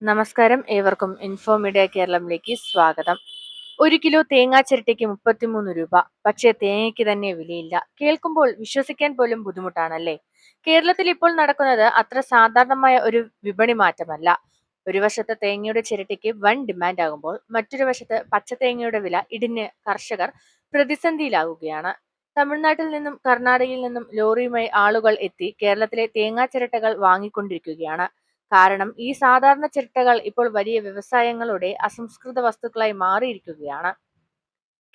നമസ്കാരം, ഏവർക്കും info media കേരളത്തിലേക്ക് സ്വാഗതം. 1 കിലോ തേങ്ങാ ചിരട്ടയ്ക്ക് 33 രൂപ. പക്ഷേ തേങ്ങയ്ക്ക് തന്നെ വിലയില്ല. കേൾക്കുമ്പോൾ വിശ്വസിക്കാൻ പോലും ബുദ്ധിമുട്ടാണല്ലേ? കേരളത്തിൽ ഇപ്പോൾ നടക്കുന്നത് അത്ര സാധാരണമായ ഒരു വിപണി മാറ്റമല്ല. ഒരു വശത്ത് തേങ്ങയുടെ ചിരട്ടയ്ക്ക് വൻ ഡിമാൻഡ് ആകുമ്പോൾ മറ്റൊരു വശത്ത് പച്ചത്തേങ്ങയുടെ വില ഇടിഞ്ഞ് കർഷകർ പ്രതിസന്ധിയിലാകുകയാണ്. തമിഴ്നാട്ടിൽ നിന്നും കർണാടകയിൽ നിന്നും ലോറിയുമായി ആളുകൾ എത്തി കേരളത്തിലെ തേങ്ങാ ചിരട്ടകൾ വാങ്ങിക്കൊണ്ടിരിക്കുകയാണ്. കാരണം ഈ സാധാരണ ചിരട്ടകൾ ഇപ്പോൾ വലിയ വ്യവസായങ്ങളുടെ അസംസ്കൃത വസ്തുക്കളായി മാറിയിരിക്കുകയാണ്.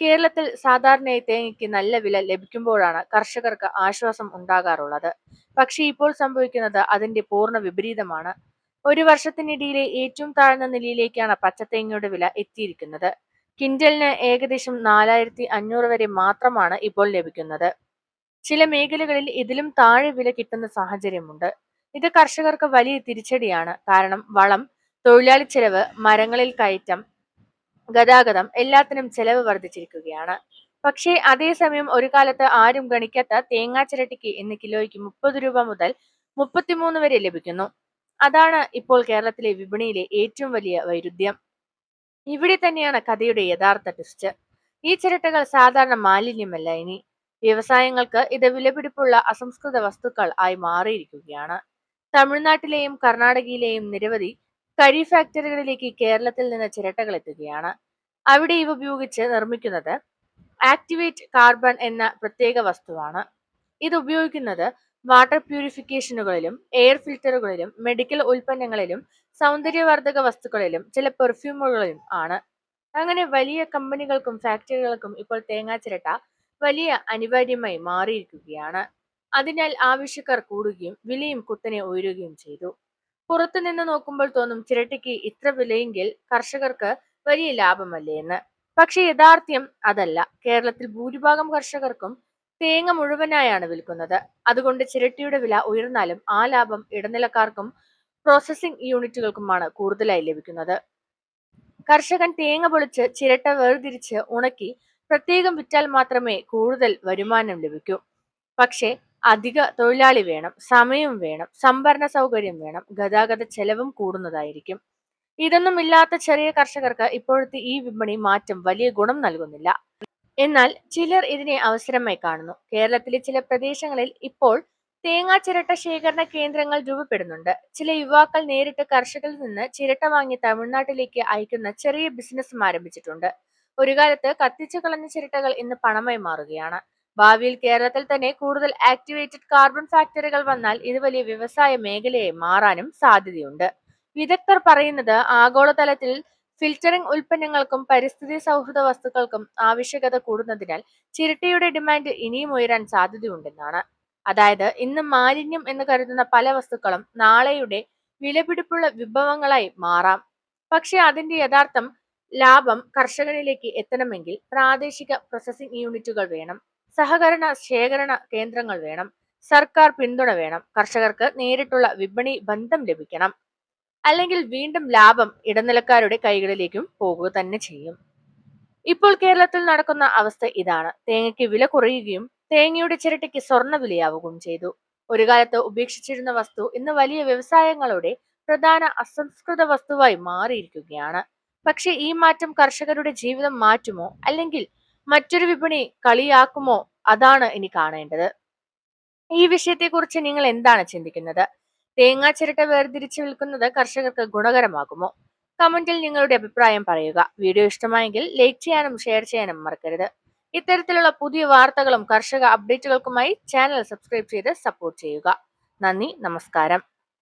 കേരളത്തിൽ സാധാരണയായി തേങ്ങയ്ക്ക് നല്ല വില ലഭിക്കുമ്പോഴാണ് കർഷകർക്ക് ആശ്വാസം ഉണ്ടാകാറുള്ളത്. പക്ഷേ ഇപ്പോൾ സംഭവിക്കുന്നത് അതിന്റെ പൂർണ്ണ വിപരീതമാണ്. ഒരു വർഷത്തിനിടയിലെ ഏറ്റവും താഴ്ന്ന നിലയിലേക്കാണ് പച്ചത്തേങ്ങയുടെ വില എത്തിയിരിക്കുന്നത്. ക്വിന്റലിന് ഏകദേശം 4500 വരെ മാത്രമാണ് ഇപ്പോൾ ലഭിക്കുന്നത്. ചില മേഖലകളിൽ ഇതിലും താഴെ വില കിട്ടുന്ന സാഹചര്യമുണ്ട്. ഇത് കർഷകർക്ക് വലിയ തിരിച്ചടിയാണ്. കാരണം വളം, തൊഴിലാളി ചെലവ്, മരങ്ങളിൽ കയറ്റം, ഗതാഗതം എല്ലാത്തിനും ചെലവ് വർദ്ധിച്ചിരിക്കുകയാണ്. പക്ഷേ അതേസമയം ഒരു കാലത്ത് ആരും ഗണിക്കാത്ത തേങ്ങാ ചിരട്ടിക്ക് ഇന്ന് കിലോയ്ക്ക് 30 രൂപ മുതൽ 33 വരെ ലഭിക്കുന്നു. അതാണ് ഇപ്പോൾ കേരളത്തിലെ വിപണിയിലെ ഏറ്റവും വലിയ വൈരുദ്ധ്യം. ഇവിടെ തന്നെയാണ് കഥയുടെ യഥാർത്ഥ ട്വിസ്റ്റ്. ഈ ചിരട്ടകൾ സാധാരണ മാലിന്യമല്ല ഇനി. വ്യവസായങ്ങൾക്ക് ഇത് വിലപിടിപ്പുള്ള അസംസ്കൃത വസ്തുക്കൾ ആയി മാറിയിരിക്കുകയാണ്. തമിഴ്നാട്ടിലെയും കർണാടകയിലെയും നിരവധി കരി ഫാക്ടറികളിലേക്ക് കേരളത്തിൽ നിന്ന് ചിരട്ടകൾ എത്തുകയാണ്. അവിടെ ഇവ ഉപയോഗിച്ച് നിർമ്മിക്കുന്നത് ആക്ടിവേറ്റ് കാർബൺ എന്ന പ്രത്യേക വസ്തുവാണ്. ഇത് ഉപയോഗിക്കുന്നത് വാട്ടർ പ്യൂരിഫിക്കേഷനുകളിലും എയർ ഫിൽറ്ററുകളിലും മെഡിക്കൽ ഉൽപ്പന്നങ്ങളിലും സൗന്ദര്യവർദ്ധക വസ്തുക്കളിലും ചില പെർഫ്യൂമുകളിലും ആണ്. അങ്ങനെ വലിയ കമ്പനികൾക്കും ഫാക്ടറികൾക്കും ഇപ്പോൾ തേങ്ങാ ചിരട്ട വലിയ അനിവാര്യമായി മാറിയിരിക്കുകയാണ്. അതിനാൽ ആവശ്യക്കാർ കൂടുകയും വിലയും കുത്തനെ ഉയരുകയും ചെയ്തു. പുറത്തു നിന്ന് നോക്കുമ്പോൾ തോന്നും ചിരട്ടയ്ക്ക് ഇത്ര വിലയെങ്കിൽ കർഷകർക്ക് വലിയ ലാഭമല്ലേ എന്ന്. പക്ഷെ യഥാർത്ഥ്യം അതല്ല. കേരളത്തിൽ ഭൂരിഭാഗം കർഷകർക്കും തേങ്ങ മുഴുവനായാണ് വിൽക്കുന്നത്. അതുകൊണ്ട് ചിരട്ടയുടെ വില ഉയർന്നാലും ആ ലാഭം ഇടനിലക്കാർക്കും പ്രോസസ്സിംഗ് യൂണിറ്റുകൾക്കുമാണ് കൂടുതലായി ലഭിക്കുന്നത്. കർഷകൻ തേങ്ങ പൊളിച്ച് ചിരട്ട വേർതിരിച്ച് ഉണക്കി പ്രത്യേകം വിറ്റാൽ മാത്രമേ കൂടുതൽ വരുമാനം ലഭിക്കൂ. പക്ഷേ അധിക തൊഴിലാളി വേണം, സമയം വേണം, സംഭരണ സൗകര്യം വേണം, ഗതാഗത ചെലവും കൂടുന്നതായിരിക്കും. ഇതൊന്നും ഇല്ലാത്ത ചെറിയ കർഷകർക്ക് ഇപ്പോഴത്തെ ഈ വിപണി മാറ്റം വലിയ ഗുണം നൽകുന്നില്ല. എന്നാൽ ചിലർ ഇതിനെ അവസരമായി കാണുന്നു. കേരളത്തിലെ ചില പ്രദേശങ്ങളിൽ ഇപ്പോൾ തേങ്ങാ ചിരട്ട ശേഖരണ കേന്ദ്രങ്ങൾ രൂപപ്പെടുന്നുണ്ട്. ചില യുവാക്കൾ നേരിട്ട് കർഷകരിൽ നിന്ന് ചിരട്ട വാങ്ങി തമിഴ്നാട്ടിലേക്ക് അയക്കുന്ന ചെറിയ ബിസിനസ്സും ആരംഭിച്ചിട്ടുണ്ട്. ഒരു കാലത്ത് കത്തിച്ചു കളഞ്ഞ ചിരട്ടകൾ ഇന്ന് പണമായി മാറുകയാണ്. ഭാവിയിൽ കേരളത്തിൽ തന്നെ കൂടുതൽ ആക്ടിവേറ്റഡ് കാർബൺ ഫാക്ടറികൾ വന്നാൽ ഇത് വലിയ വ്യവസായ മേഖലയായി മാറാനും സാധ്യതയുണ്ട്. വിദഗ്ധർ പറയുന്നത് ആഗോളതലത്തിൽ ഫിൽറ്ററിംഗ് ഉൽപ്പന്നങ്ങൾക്കും പരിസ്ഥിതി സൗഹൃദ വസ്തുക്കൾക്കും ആവശ്യകത കൂടുന്നതിനാൽ ചിരട്ടയുടെ ഡിമാൻഡ് ഇനിയും ഉയരാൻ സാധ്യതയുണ്ടെന്നാണ്. അതായത് ഇന്ന് മാലിന്യം എന്ന് കരുതുന്ന പല വസ്തുക്കളും നാളെയുടെ വിലപിടിപ്പുള്ള വിഭവങ്ങളായി മാറാം. പക്ഷെ അതിന്റെ യഥാർത്ഥം ലാഭം കർഷകനിലേക്ക് എത്തണമെങ്കിൽ പ്രാദേശിക പ്രോസസ്സിംഗ് യൂണിറ്റുകൾ വേണം, സഹകരണ ശേഖരണ കേന്ദ്രങ്ങൾ വേണം, സർക്കാർ പിന്തുണ വേണം, കർഷകർക്ക് നേരിട്ടുള്ള വിപണി ബന്ധം ലഭിക്കണം. അല്ലെങ്കിൽ വീണ്ടും ലാഭം ഇടനിലക്കാരുടെ കൈകളിലേക്കും പോകുക തന്നെ ചെയ്യും. ഇപ്പോൾ കേരളത്തിൽ നടക്കുന്ന അവസ്ഥ ഇതാണ്. തേങ്ങയ്ക്ക് വില കുറയുകയും തേങ്ങയുടെ ചിരട്ടയ്ക്ക് സ്വർണ്ണ വിലയാവുകയും ചെയ്തു. ഒരു കാലത്ത് ഉപേക്ഷിച്ചിരുന്ന വസ്തു ഇന്ന് വലിയ വ്യവസായങ്ങളുടെ പ്രധാന അസംസ്കൃത വസ്തുവായി മാറിയിരിക്കുകയാണ്. പക്ഷെ ഈ മാറ്റം കർഷകരുടെ ജീവിതം മാറ്റുമോ, അല്ലെങ്കിൽ മറ്റൊരു വിപണി കളിയാക്കുമോ? അതാണ് ഇനി കാണേണ്ടത്. ഈ വിഷയത്തെക്കുറിച്ച് നിങ്ങൾ എന്താണ് ചിന്തിക്കുന്നത്? തേങ്ങാ ചിരട്ട വേർതിരിച്ച് വിൽക്കുന്നത് കർഷകർക്ക് ഗുണകരമാകുമോ? കമന്റിൽ നിങ്ങളുടെ അഭിപ്രായം പറയുക. വീഡിയോ ഇഷ്ടമായെങ്കിൽ ലൈക്ക് ചെയ്യാനും ഷെയർ ചെയ്യാനും മറക്കരുത്. ഇത്തരത്തിലുള്ള പുതിയ വാർത്തകളും കർഷക അപ്ഡേറ്റുകൾക്കുമായി ചാനൽ സബ്സ്ക്രൈബ് ചെയ്ത് സപ്പോർട്ട് ചെയ്യുക. നന്ദി, നമസ്കാരം.